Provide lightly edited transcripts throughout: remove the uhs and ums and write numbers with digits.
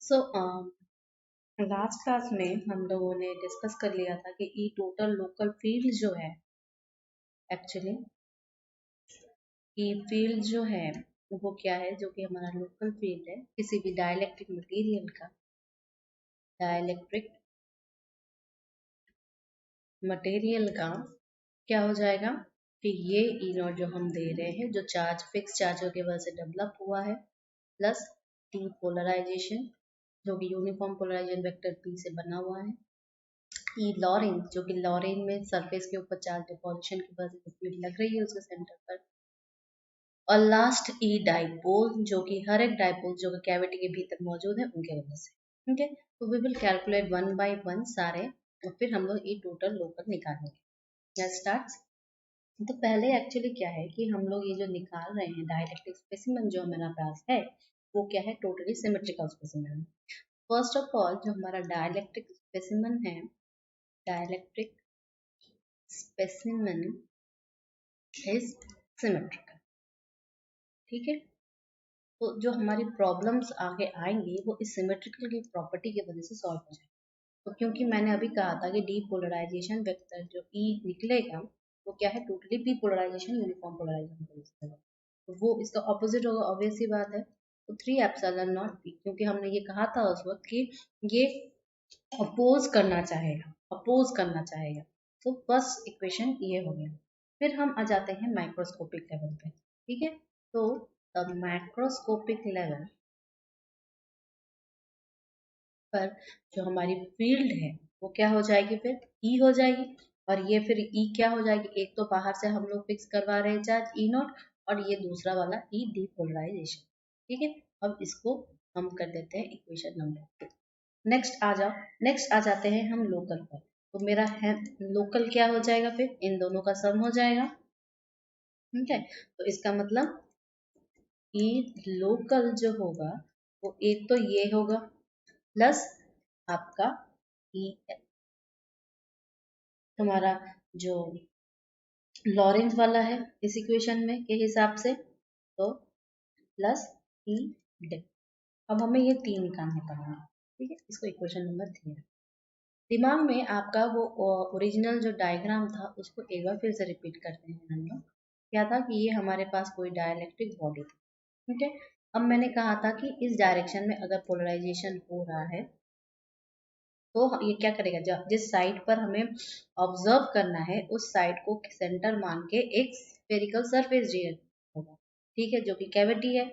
So last class में हम लोगों ने डिस्कस कर लिया था कि ई टोटल लोकल फील्ड जो है, एक्चुअली ई फील्ड जो है वो क्या है, जो कि हमारा लोकल फील्ड है किसी भी डाइलेक्ट्रिक मटेरियल का। डाइलेक्ट्रिक मटेरियल का क्या हो जाएगा कि ये ई नॉट जो हम दे रहे हैं, जो चार्ज फिक्स चार्जों के वजह से डेवलप हुआ है, प्लस डीपोलराइजेशन जो कि यूनिफॉर्म पोलराइजेशन वेक्टर पी से बना हुआ है। ई लॉरेंज जो कि लॉरेंज में सरफेस के ऊपर चार्ज डिपोजिशन की वजह से फील्ड लग रही है उसके सेंटर पर। और लास्ट ई डाइपोल जो कि हर एक डाइपोल जो कि कैविटी के भीतर मौजूद है उनके वजह से। ठीक है, तो we will calculate one by one सारे और फिर हम लोग ई टोटल लोकल निकालेंगे। Let's start. तो पहले एक्चुअली क्या है कि हम लोग ये जो निकाल रहे हैं डाइलेक्ट्रिक स्पेसिमेन जो हमारा पास है वो क्या है, totally symmetrical specimen. First of all जो हमारा डाइलेक्ट्रिक स्पेसिमेन है, डाइलेक्ट्रिक स्पेसिमेन इज सिमेट्रिकल। ठीक है, तो जो हमारी प्रॉब्लम्स आगे आएंगी वो इस सिमेट्रिकल की प्रॉपर्टी की वजह से सॉल्व हो जाएगी। तो क्योंकि मैंने अभी कहा था कि डीपोलराइजेशन वेक्टर जो ई निकलेगा वो क्या है, टोटली डीपोलराइजेशन यूनिफॉर्म पोलराइजेशन, तो वो इसका ऑपोजिट होगा, ऑब्वियस सी बात है। तो 3 एप्सिलॉन नॉट पी, क्योंकि हमने ये कहा था उस वक्त कि ये अपोज करना चाहेगा, अपोज करना चाहेगा। तो फर्स्ट इक्वेशन ये हो गया। फिर हम आ जाते हैं माइक्रोस्कोपिक लेवल पे। ठीक है, तो माइक्रोस्कोपिक लेवल पर जो हमारी फील्ड है वो क्या हो जाएगी, फिर ई हो जाएगी। और ये फिर ई क्या हो जाएगी, एक तो बाहर से हम लोग फिक्स करवा रहे हैं चार्ज ई नॉट, और ये दूसरा वाला ई डीपोलराइजेशन। ठीक है, अब इसको हम कर देते हैं इक्वेशन नंबर 2। नेक्स्ट आ जाओ, नेक्स्ट आ जाते हैं हम लोकल पर। तो मेरा है लोकल क्या हो जाएगा, फिर इन दोनों का सम हो जाएगा। ठीक है, तो इसका मतलब ई लोकल जो होगा वो एक तो ये होगा प्लस आपका ई हमारा जो लॉरेंज वाला है इस इक्वेशन में के हिसाब से, तो प्लस ई डे। अब हमें ये तीन निकालने पड़ेंगे। ठीक है, इसको इक्वेशन नंबर 3। दिमाग में आपका वो ओरिजिनल जो डायग्राम था उसको एक बार फिर से रिपीट करते हैं हम लोग। क्या था कि ये हमारे पास कोई डाइलेक्ट्रिक बॉडी थी। ठीक है, अब मैंने कहा था कि इस डायरेक्शन में अगर पोलराइजेशन हो रहा है तो ये क्या करेगा, जिस साइड पर हमें ऑब्जर्व करना है उस साइड को सेंटर मान के एक स्फेरिकल सरफेस जेड होगा। ठीक है, जो कि कैविटी है।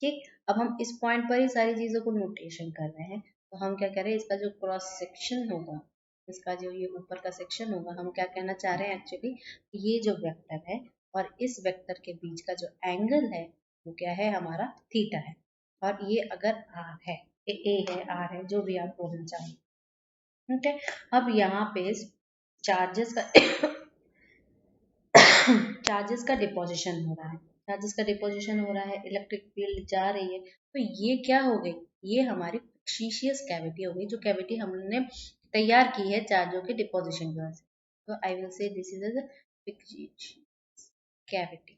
ठीक, अब हम इस पॉइंट पर ही सारी चीजों को नोटेशन कर रहे हैं। तो हम क्या करें, इसका जो क्रॉस सेक्शन होगा, इसका जो ये ऊपर का सेक्शन होगा, हम क्या कहना चाह रहे हैं एक्चुअली, ये जो वेक्टर है और इस वेक्टर के बीच का जो एंगल है वो क्या है, हमारा थीटा है। और ये अगर आर है, ए है, आर है, जो भी आप बोलना चाहें। ठीक है, अब यहाँ पे चार्जेस का चार्जेस का डिपोजिशन हो रहा है, चार्जेस का डिपोजिशन हो रहा है, इलेक्ट्रिक फील्ड जा रही है। तो ये क्या हो गई, ये हमारी फिक्शियस कैविटी हो गई, जो कैविटी हमने तैयार की है चार्जों के डिपोजिशन की वजह से। तो I will say this is a fictitious cavity.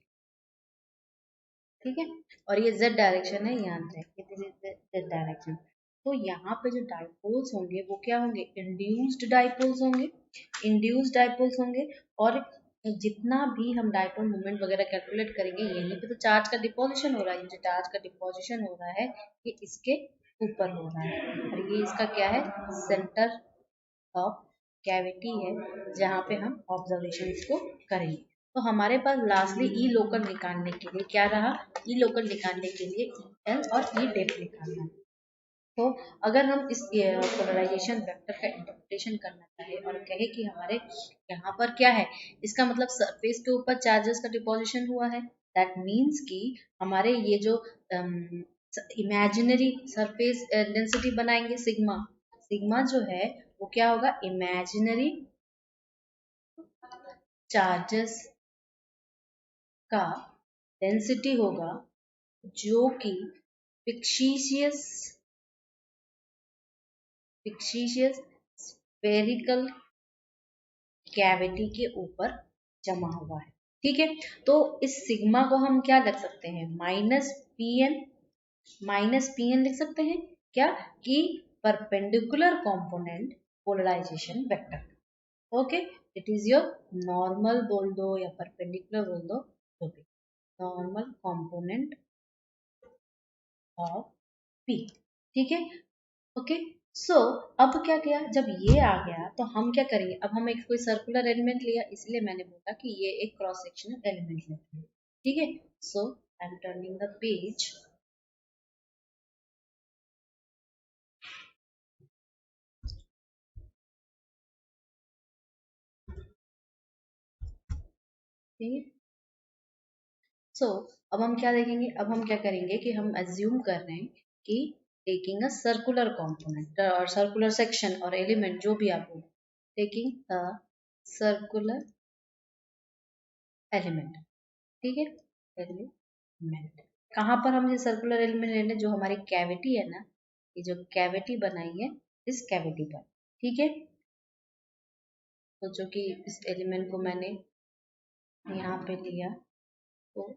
ठीक है, और ये z डायरेक्शन है, याद रखिए दिस इज z डायरेक्शन। तो यहाँ पे जो डाइपोल्स होंगे वो क्या होंगे, इंड्यूस्ड डाइपोल्स होंगे, इंड्यूस्ड डाइपोल्स होंगे। और जितना भी हम डाइपोल मोमेंट वगैरह कैलकुलेट करेंगे, यहीं पे तो चार्ज का डिपोजिशन हो रहा है, ये जो चार्ज का डिपोजिशन हो रहा है ये इसके ऊपर हो रहा है, और ये इसका क्या है, सेंटर ऑफ कैविटी है, जहाँ पे हम ऑब्जर्वेशन को करेंगे। तो हमारे पास लास्टली ई लोकल निकालने के लिए क्या रहा, ई लोकल निकालने के लिए एल और ई डेप्थ निकालना है। तो अगर हम इस पोलराइजेशन वेक्टर का इंटरप्रिटेशन करना चाहे और कहे कि हमारे यहाँ पर क्या है, इसका मतलब सरफेस के ऊपर चार्जेस का डिपोजिशन हुआ है। दैट मीन्स कि हमारे ये जो इमेजिनरी सरफेस डेंसिटी बनाएंगे सिग्मा, सिग्मा जो है वो क्या होगा, इमेजिनरी चार्जेस का डेंसिटी होगा, जो कि फिक्शियस फिक्शियस स्फेरिकल कैविटी के ऊपर जमा हुआ है। ठीक है, तो इस सिग्मा को हम क्या लिख सकते हैं, माइनस पी एन लिख सकते हैं, क्या कि perpendicular component polarisation vector. Okay, it is your normal बोल दो या परपेंडिकुलर बोल दो, जो भी, नॉर्मल कंपोनेंट ऑफ पी। ठीक है, ओके। सो अब क्या किया, जब ये आ गया तो हम क्या करेंगे, अब हम एक कोई सर्कुलर एलिमेंट लिया, इसलिए मैंने बोला कि ये एक क्रॉस सेक्शनल एलिमेंट लेते हैं। ठीक है, so I am turning the page. ठीक है, सो अब हम क्या देखेंगे, अब हम क्या करेंगे कि हम एज्यूम कर रहे हैं कि टेकिंग अ सर्कुलर कंपोनेंट और सर्कुलर सेक्शन और एलिमेंट जो भी आप बोलो, टेकिंग अ सर्कुलर एलिमेंट। ठीक है, एलिमेंट कहाँ पर हम ये सर्कुलर एलिमेंट लेने, जो हमारी कैविटी है ना, ये जो कैविटी बनाई है इस कैविटी पर। ठीक है, तो जो कि इस एलिमेंट को मैंने यहाँ पे लिया, तो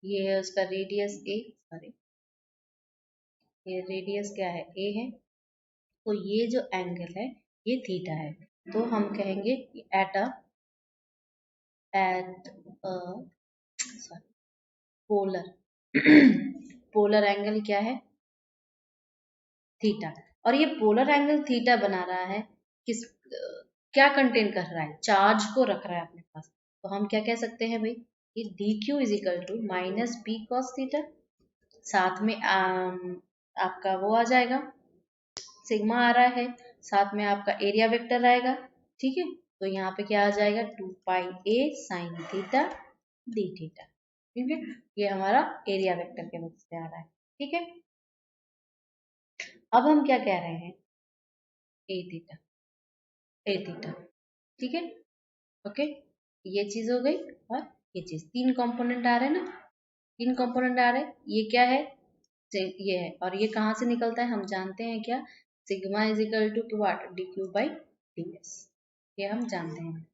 ये है उसका रेडियस ए, सॉरी ये रेडियस क्या है, ए है। तो ये जो एंगल है ये थीटा है, तो हम कहेंगे at sorry polar polar angle क्या है, थीटा। और ये पोलर एंगल थीटा बना रहा है किस क्या कंटेन कर रहा है, चार्ज को रख रहा है अपने पास। तो हम क्या कह सकते हैं भाई, ये D Q is equal to minus B cos theta, साथ में आपका वो आ जाएगा, सिग्मा आ रहा है, साथ में आपका एरिया वेक्टर आएगा। ठीक है, तो यहाँ पे क्या आ जाएगा, 2 पाई ए साइन थीटा डी थीटा। ठीक है, ये हमारा एरिया वेक्टर के वजह से आ रहा है। ठीक है, अब हम क्या कह रहे हैं, ए थीटा, ए थीटा। ठीक है, ओके, ये चीज हो गई। और ये चीज, तीन कंपोनेंट आ रहे हैं ना, तीन कंपोनेंट आ रहे हैं, ये क्या है, ये है, और ये कहाँ से निकलता है हम जानते हैं क्या, sigma is equal to what, D Q by D S, ये हम जानते हैं।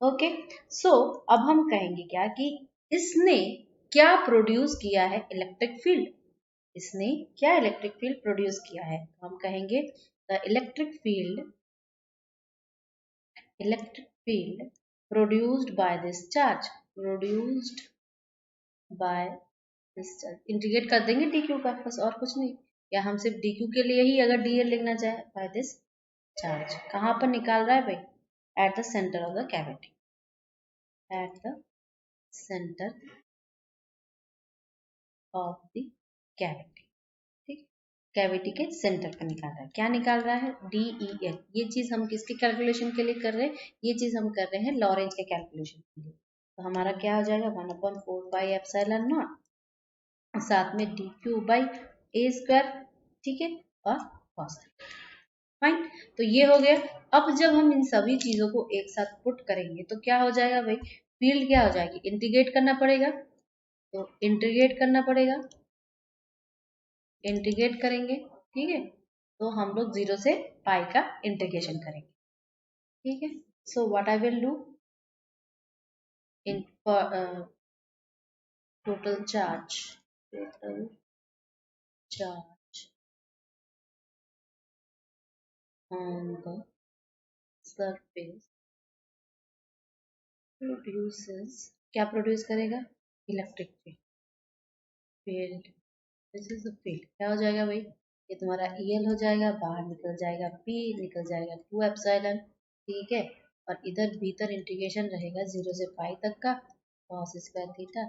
ओके, सो अब हम कहेंगे क्या कि इसने क्या प्रोड्यूस किया है, इलेक्ट्रिक फील्ड। इसने क्या इलेक्ट्रिक फील्ड प्रोड्यूस किया है, तो हम कहेंगे the electric field produced by this charge, produced by this charge, integrate कर देंगे डी क्यू का, बस और कुछ नहीं। या हम सिर्फ डी क्यू के लिए ही अगर डी एल लिखना चाहे, बाय दिस चार्ज कहाँ पर निकाल रहा है भाई, at the centre of the cavity, at the centre of the cavity. ठीक, कैविटी के सेंटर पर निकाल रहा है, क्या निकाल रहा है, डी ई एल। ये चीज हम किसके कैलकुलेशन के लिए कर रहे हैं, ये चीज हम कर रहे हैं लॉरेंज के कैलकुलेशन के लिए। तो हमारा क्या हो जाएगा, 1/4 पाई एप्सिलॉन नॉट, साथ में D Q by A square. ठीक है, और कॉस, फाइन। तो ये हो गया। अब जब हम इन सभी चीजों को एक साथ पुट करेंगे तो क्या हो जाएगा भाई, फील्ड क्या हो जाएगी, इंटीग्रेट करना पड़ेगा, तो इंटीग्रेट करना पड़ेगा, इंटीग्रेट करेंगे। ठीक है, तो हम लोग 0 से पाई का इंटीग्रेशन करेंगे। ठीक है, so what I will do in total charge, total charge on the surface produces, क्या प्रोड्यूस करेगा, electric field, field, this is the field. क्या हो जाएगा भाई, ये तुम्हारा EL हो जाएगा, बाहर निकल जाएगा P, निकल जाएगा 2 एप्सिलॉन। ठीक है, और इधर भीतर इंटीग्रेशन रहेगा 0 से पाई तक का, cos square theta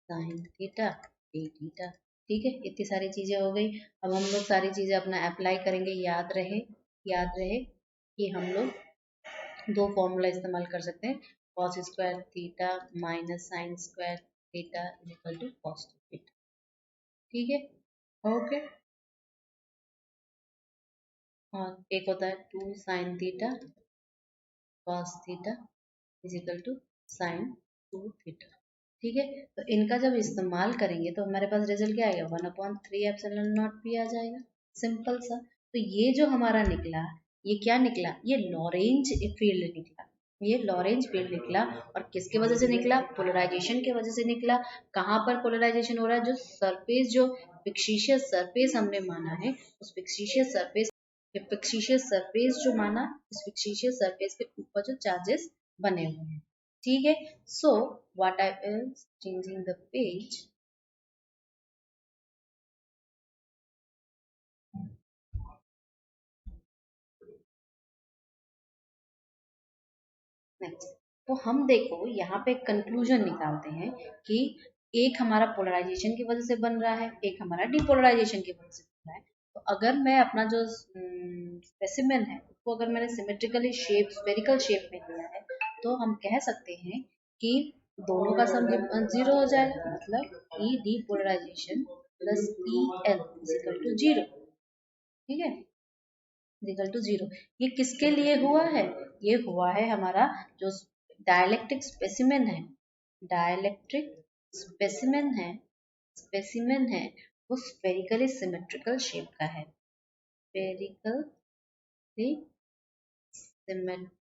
sine theta D theta. ठीक है, इतनी सारी चीजें हो गई। अब हम लोग सारी चीजें अपना अप्लाई करेंगे, याद रहे कि हम लोग दो फॉर्मूला इस्तेमाल कर सकते हैं, cos square theta minus sine square theta equal to cos theta. ठीक है, ओके। और एक होता है 2 sine theta cos theta is equal to sine 2 theta. ठीक है, तो इनका जब इस्तेमाल करेंगे तो हमारे पास रिजल्ट क्या आएगा, 1/3 एप्सिलॉन नॉट पी आ जाएगा, सिंपल सा। तो ये जो हमारा निकला, ये क्या निकला, ये लॉरेंज फील्ड निकला, ये लॉरेंज फील्ड निकला। और किसके वजह से निकला, पोलराइजेशन के वजह से निकला। कहाँ पर पोलराइजेशन हो रहा है, जो सरफेस जो फिक्सिशियस सरफेस हमने माना है, उस फिक्सिशियस सरफेस जो माना, इस फिक्सिशियस सरफेस के ऊपर जो चार्जेस बने हुए हैं, ठीक है। So what I is changing the page, next. तो हम देखो यहाँ पे कंक्लूजन निकालते हैं कि एक हमारा पोलराइजेशन की वजह से बन रहा है, एक हमारा डिपोलराइजेशन की वजह से बन रहा है। तो अगर मैं अपना जो स्पेसिमेन है उसको अगर मैंने सिमेट्रिकली शेप, स्फेरिकल शेप में लिया है, तो हम कह सकते हैं कि दोनों का सम जीरो हो जाएगा, मतलब E depolarization plus E L is equal to zero, ठीक है, इक्वल टू जीरो। ये किसके लिए हुआ है? ये हुआ है हमारा जो डायलेक्ट्रिक स्पेसिमेन है, डायलेक्ट्रिक स्पेसिमेन है, स्पेसिमेन है, वो स्फेरिकली सिमेट्रिकल शेप का है, स्फेरिकली सिमेट्रिकल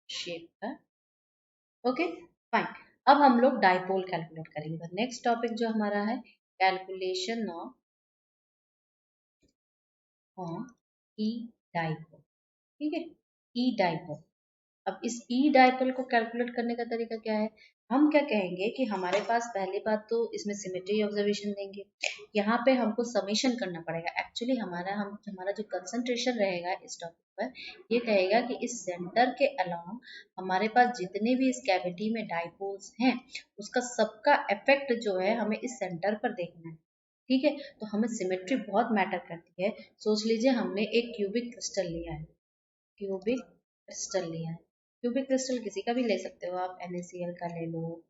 शेप का। Okay fine. अब हम लोग डाइपोल कैलकुलेट करेंगे। नेक्स्ट टॉपिक जो हमारा है कैलकुलेशन ऑफ ई डाइपोल, ठीक है, ई डाइपोल। अब इस ई डाइपोल को कैलकुलेट करने का तरीका क्या है? हम क्या कहेंगे कि हमारे पास पहली बात तो इसमें सिमेट्री ऑब्जर्वेशन देंगे, यहाँ पे हमको समेशन करना पड़ेगा। एक्चुअली हमारा जो कंसंट्रेशन रहेगा इस टॉपिक पर, ये कहेगा कि इस सेंटर के अलोंग हमारे पास जितने भी इस कैविटी में डाइपोल्स हैं, उसका सबका इफेक्ट जो है हमें इस सेंटर पर देखना है, ठीक है। तो हमें सिमेट्री बहुत मैटर करती है। सोच लीजिए हमने एक क्यूबिक क्रिस्टल लिया है, क्यूबिक क्रिस्टल लिया है, क्यूबिक क्रिस्टल किसी का भी ले सकते हो आप, NaCl का ले लो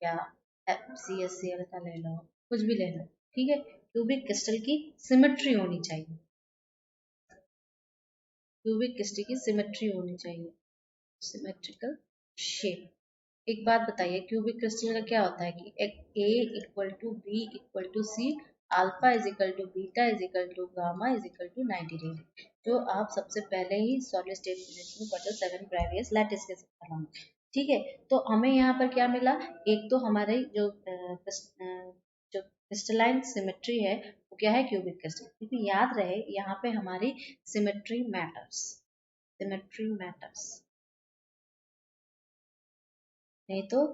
या CaCl का ले लो, कुछ भी ले लो, ठीक है। क्यूबिक क्रिस्टल की सिमेट्री होनी चाहिए, क्यूबिक क्रिस्टल की सिमेट्री होनी चाहिए, सिमेट्रिकल शेप। एक बात बताइए, क्यूबिक क्रिस्टल का क्या होता है कि एक A equal to B equal to C, alpha is equal to beta is equal to gamma is equal to 90 degree, जो आप सबसे पहले ही सॉलिड स्टेट फिजिक्स में पढ़ते हो 7 प्रीवियस लैटिस के अलावा, ठीक है। तो हमें यहाँ पर क्या मिला, एक तो हमारे जो क्रिस्टलाइन सिमेट्री है वो क्या है, क्यूबिक क्रिस्टल, क्योंकि याद रहे यहाँ पे हमारी सिमेट्री मैटर्स, सिमेट्री मैटर्स, नहीं तो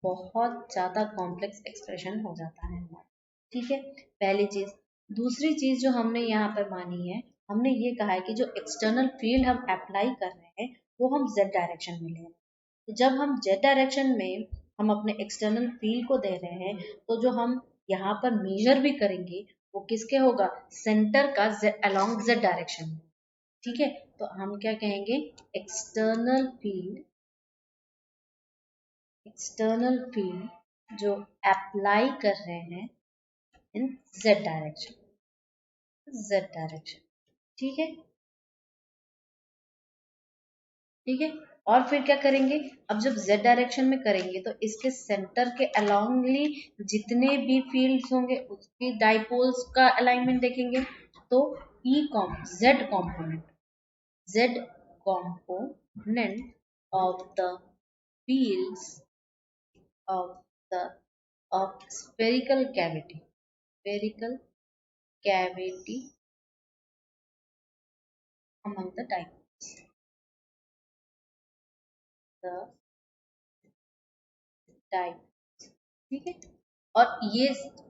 बहुत ज्यादा कॉम्प्लेक्स एक्सप्रेशन हो जाता है हमारा, ठीक है। पहली चीज। दूसरी चीज जो हमने यहाँ पर मानी है, हमने ये कहा है कि जो एक्सटर्नल फील्ड हम अप्लाई कर रहे हैं वो हम जेड डायरेक्शन में ले रहे हैं। तो जब हम जेड डायरेक्शन में हम अपने एक्सटर्नल फील्ड को दे रहे हैं, तो जो हम यहाँ पर मेजर भी करेंगे वो किसके होगा, सेंटर का अलोंग जेड डायरेक्शन में, ठीक है। तो हम क्या कहेंगे, एक्सटर्नल फील्ड, एक्सटर्नल फील्ड जो अप्लाई कर रहे हैं इन z डायरेक्शन, z डायरेक्शन, ठीक है, ठीक है। और फिर क्या करेंगे, अब जब z डायरेक्शन में करेंगे तो इसके सेंटर के अलोंगली जितने भी फील्ड्स होंगे उसकी डाइपोल्स का अलाइनमेंट देखेंगे। तो z component, z component of the fields of the of spherical cavity, spherical cavity among the dipoles, the dipoles, ठीक है। और ये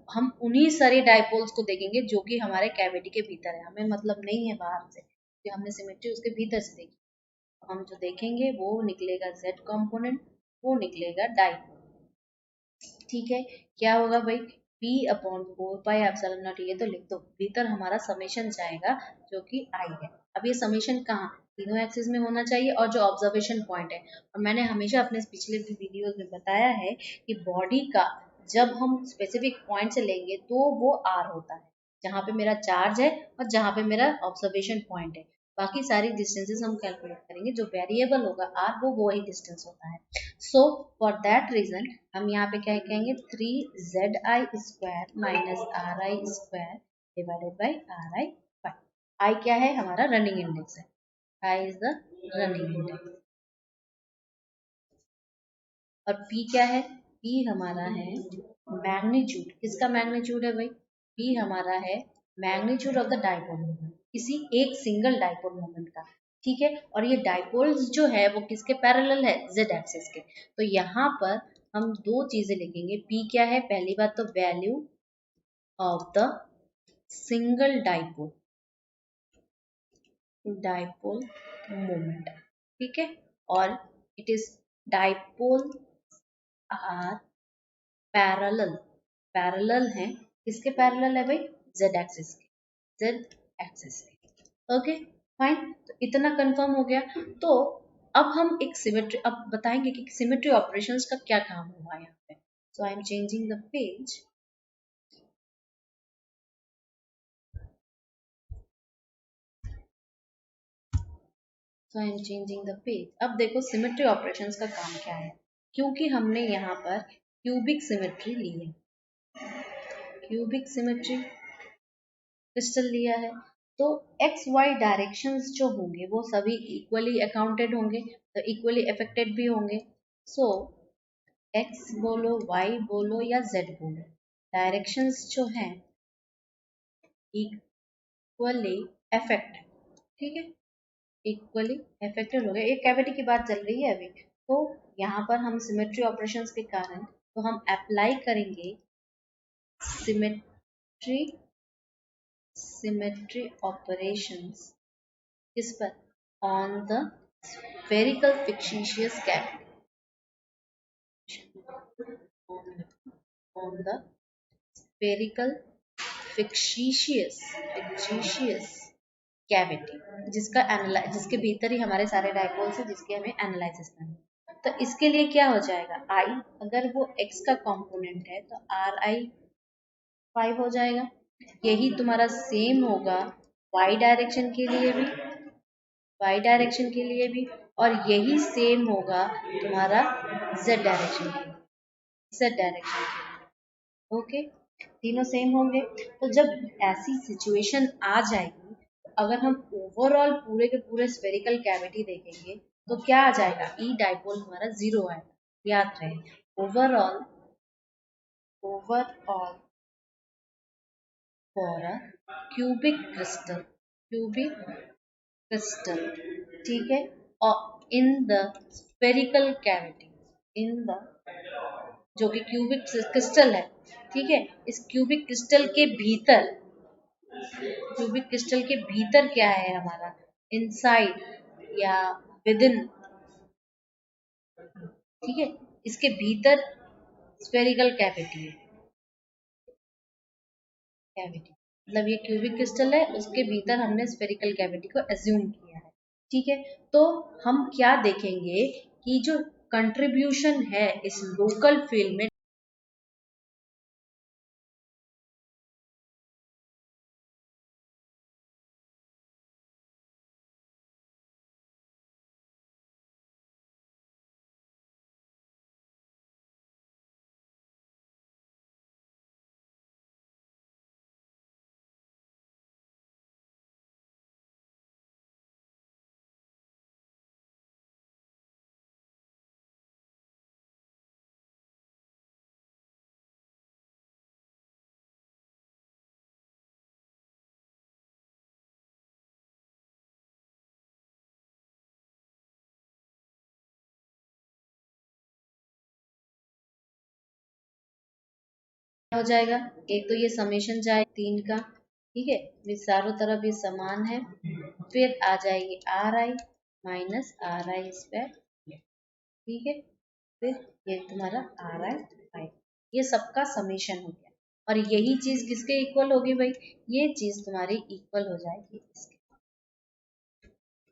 हम उन्हीं सारे डाइपोल्स को देखेंगे जो कि हमारे कैविटी के भीतर है, हमें मतलब नहीं है बाहर से, कि हमने सिमेट्री उसके भीतर से देखी। तो हम जो देखेंगे वो निकलेगा z कंपोनेंट, वो निकलेगा डाइपोल, ठीक है। क्या होगा भाई, P upon 4 pi epsilon not, ये तो लिख दो, भीतर हमारा समेशन जाएगा जो कि I है। अब ये समेशन कहाँ, तीनों एक्सिस में होना चाहिए और जो ऑब्जर्वेशन पॉइंट है। और मैंने हमेशा अपने पिछले भी वीडियोस में बताया है कि बॉडी का जब हम स्पेसिफिक पॉइंट से लेंगे तो वो R होता है, जहाँ पे मेरा चार्ज है और जहाँ पे मेरा ऑब्जर्वेशन पॉइंट है। बाकी सारी डिस्टेंसेस हम कैलकुलेट करेंगे, जो वेरिएबल होगा R वो वही डिस्टेंस होता है। सो फॉर दैट रीजन हम यहाँ पे क्या कहेंगे, 3zi² minus ri² divided by ri। आई क्या है, हमारा रनिंग इंडेक्स है, I is the running index. और पी क्या है, पी हमारा है मैग्नीट्यूड, किसका मैग्नीट्यूड है भाई? P हमारा है magnitude of the dipole moment, किसी एक सिंगल डाइपोल मोमेंट का। ठीक है, और ये डाइपोल्स जो है वो किसके पैरेलल है? Z एक्सिस के। तो यहाँ पर हम दो चीजें लिखेंगे। P क्या है? पहली बात तो value of the single dipole moment, ठीक है, और it is dipole are parallel, parallel है, किसके पैरेलल है भाई? Z एक्सिस के, Z एक्सिस के। ओके फाइन, तो इतना कंफर्म हो गया। तो अब हम एक सिमेट्री, अब बताएंगे कि सिमेट्री ऑपरेशंस का क्या काम हुआ यहाँ पे। So I am changing the page. So I am changing the page. अब देखो सिमेट्री ऑपरेशंस का काम क्या है, क्योंकि हमने यहाँ पर क्यूबिक सिमेट्री ली है, क्यूबिक सिमेट्री क्रिस्टल लिया है, तो एक्स वाई डायरेक्शंस जो होंगे वो सभी इक्वली अकाउंटेड होंगे, तो इक्वली अफेक्टेड भी होंगे। सो एक्स बोलो, वाई बोलो या जेड बोलो, डायरेक्शंस जो हैं इक्वली अफेक्ट, ठीक है, इक्वली अफेक्टेड हो गए। एक कैविटी की बात चल रही है अभी, तो यहाँ पर हम सिमेट्री ऑपरेशंस के कारण तो हम अप्लाई करेंगे सिमेट्री, सिमेट्री ऑपरेशंस किस पर? On the spherical fictitious cavity, on the spherical fictitious cavity, जिसका एनालाइज, जिसके भीतर ही हमारे सारे डायपोल्स है, जिसके हमें एनालिसिस करना है। तो इसके लिए क्या हो जाएगा? आई, अगर वो x का कंपोनेंट है तो आर आई 5 हो जाएगा। यही तुम्हारा सेम होगा y डायरेक्शन के लिए भी, y डायरेक्शन के लिए भी, और यही सेम होगा तुम्हारा z डायरेक्शन के लिए, z डायरेक्शन के लिए। ओके, तीनों सेम होंगे। तो जब ऐसी सिचुएशन आ जाएगी, अगर हम ओवरऑल पूरे के पूरे स्फेरिकल कैविटी देखेंगे तो क्या आ जाएगा? ई डाइपोल हमारा 0 आएगा। याद रहे, overall, overall for a cubic crystal, cubic crystal, ठीक है, और in the spherical cavity, in the, जो कि क्यूबिक क्रिस्टल है, ठीक है, इस क्यूबिक क्रिस्टल के भीतर, क्यूबिक क्रिस्टल के भीतर क्या है हमारा? इनसाइड या विदिन, ठीक है, इसके भीतर स्फेरिकल कैविटी है, कैविटी मतलब ये क्यूबिक क्रिस्टल है, उसके भीतर हमने स्फेरिकल कैविटी को एज्यूम किया है। ठीक है, तो हम क्या देखेंगे कि जो कंट्रीब्यूशन है इस लोकल फील्ड में, हो जाएगा, एक तो ये समेशन जाए 3 का, ठीक है, ये चारों तरफ ये समान है, फिर आ जाएगी are I minus are I square, ठीक है, फिर ये तुम्हारा आर आई 5, ये सबका समेशन हो गया, और यही चीज किसके इक्वल होगी भाई? ये चीज तुम्हारी इक्वल हो जाएगी इसके,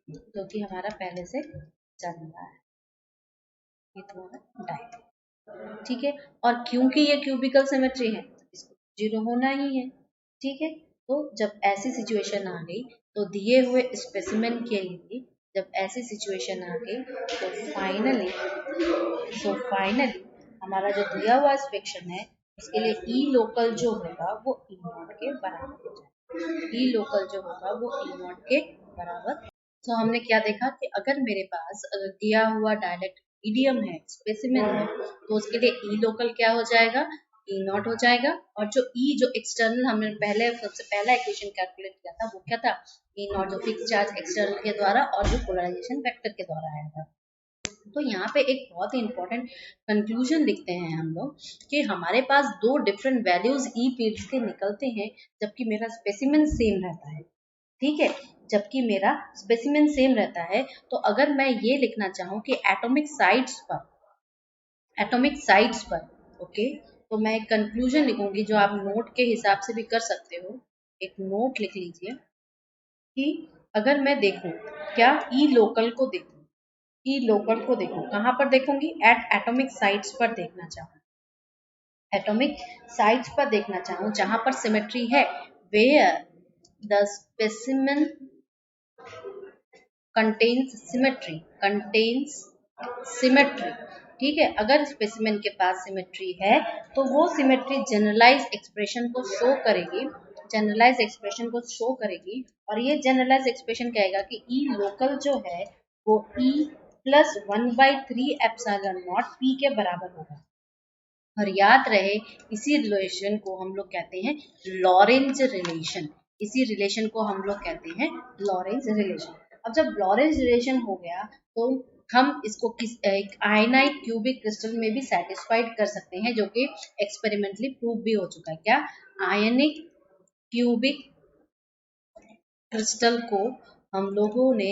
जो कि हमारा पहले से चल रहा है, ये तुम्हारा डायरेक्ट, ठीक है, और क्योंकि ये क्यूबिकल सिमेट्री है, इसको 0 होना ही है, ठीक है। तो जब ऐसी सिचुएशन आ गई, तो दिए हुए स्पेसिमेन के लिए जब ऐसी सिचुएशन आ गई, तो फाइनली, हमारा जो दिया हुआ स्पेक्शन है, उसके लिए ई लोकल जो होगा वो ई नॉट के बराबर हो जाएगा, ई लोकल जो होगा वो ई नॉट के बराबर। तो हमने क्या देखा कि अगर मेरे पास अगर दिया हुआ डायलेक्ट मीडियम है, स्पेसिमेन है, तो उसके लिए ई लोकल क्या हो जाएगा? ई नॉट हो जाएगा। और जो ई जो एक्सटर्नल हमने पहले सबसे पहला इक्वेशन कैलकुलेट किया था वो क्या था, ई नॉट जो फिक्स चार्ज एक्सटर्नल के द्वारा और जो पोलराइजेशन वेक्टर के द्वारा आया था। तो यहाँ पे एक बहुत ही इंपॉर्टेंट कंक्लूजन लिखते हैं हम लोग कि हमारे पास दो डिफरेंट वैल्यूज ई फील्ड्स के निकलते हैं जबकि मेरा स्पेसिमेन सेम रहता है। ठीक है, जबकि मेरा स्पेसिमेन सेम रहता है। तो अगर मैं ये लिखना चाहूँ कि एटॉमिक साइड्स पर ओके, तो मैं एक कंक्लूजन लिखूंगी जो आप नोट के हिसाब से भी कर सकते हो। एक नोट लिख लीजिए कि अगर मैं देखूं क्या ई लोकल को देखूं, ई लोकल को देखूं कहां पर देखूंगी, एट एटॉमिक साइट्स पर देखना चाहूँ, एटॉमिक साइट्स पर देखना चाहूँ जहां पर सिमेट्री है, where the specimen contains symmetry. ठीक है, अगर स्पेसिमेन के पास सिमेट्री है तो वो सिमेट्री जनरलाइज एक्सप्रेशन को शो करेगी, जनरलाइज एक्सप्रेशन को शो करेगी। और ये जनरलाइज एक्सप्रेशन कहेगा कि ई लोकल जो है वो E plus 1/3 epsilon not P के बराबर होगा। और याद रहे इसी रिलेशन को हम लोग कहते हैं लॉरेंज रिलेशन, इसी रिलेशन को हम लोग कहते हैं लॉरेंज रिलेशन। अब जब लॉरेंज रिलेशन हो गया तो हम इसको किस एक आयनाइट क्यूबिक क्रिस्टल में भी सेटिस्फाइड कर सकते हैं, जो कि एक्सपेरिमेंटली प्रूव भी हो चुका है। क्या, आयनिक क्यूबिक क्रिस्टल को हम लोगों ने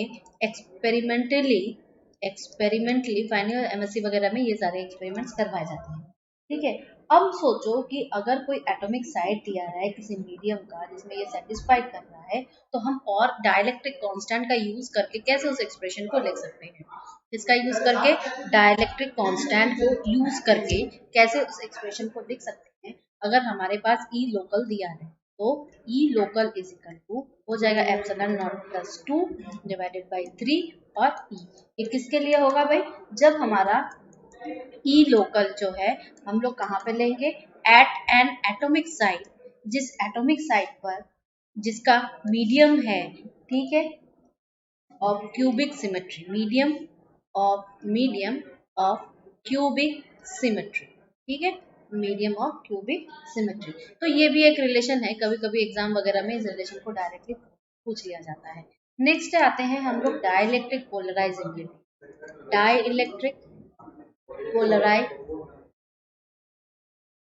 एक्सपेरिमेंटली फाइनल एमएससी वगैरह में ये सारे एक्सपेरिमेंट्स करवाए जाते हैं। ठीक है, अब सोचो कि अगर कोई एटॉमिक साइड दिया रहा है किसी मीडियम का जिसमें ये सेटिस्फाई कर रहा है, तो हम और डाइलेक्ट्रिक कांस्टेंट का यूज करके कैसे उस एक्सप्रेशन को लिख सकते हैं, इसका यूज करके डाइलेक्ट्रिक कांस्टेंट को यूज करके कैसे उस एक्सप्रेशन को लिख सकते हैं। अगर हमारे पास ई लोकल दिया है तो ई लोकल इज इक्वल टू हो जाएगा epsilon not plus 2 divided by 3 और ई। ये किसके लिए होगा भाई, जब हमारा ई लोकल जो है हम लोग कहाँ पे लेंगे, एट एन एटॉमिक साइड, जिस एटॉमिक साइड पर जिसका मीडियम है, ठीक है, of cubic symmetry, medium of cubic symmetry. ठीक है, मीडियम ऑफ क्यूबिक सिमेट्री। तो ये भी एक रिलेशन है, कभी कभी एग्जाम वगैरह में इस रिलेशन को डायरेक्टली पूछ लिया जाता है। नेक्स्ट आते हैं हम लोग डाइलेक्ट्रिक पोलराइजिंग, डाइलेक्ट्रिक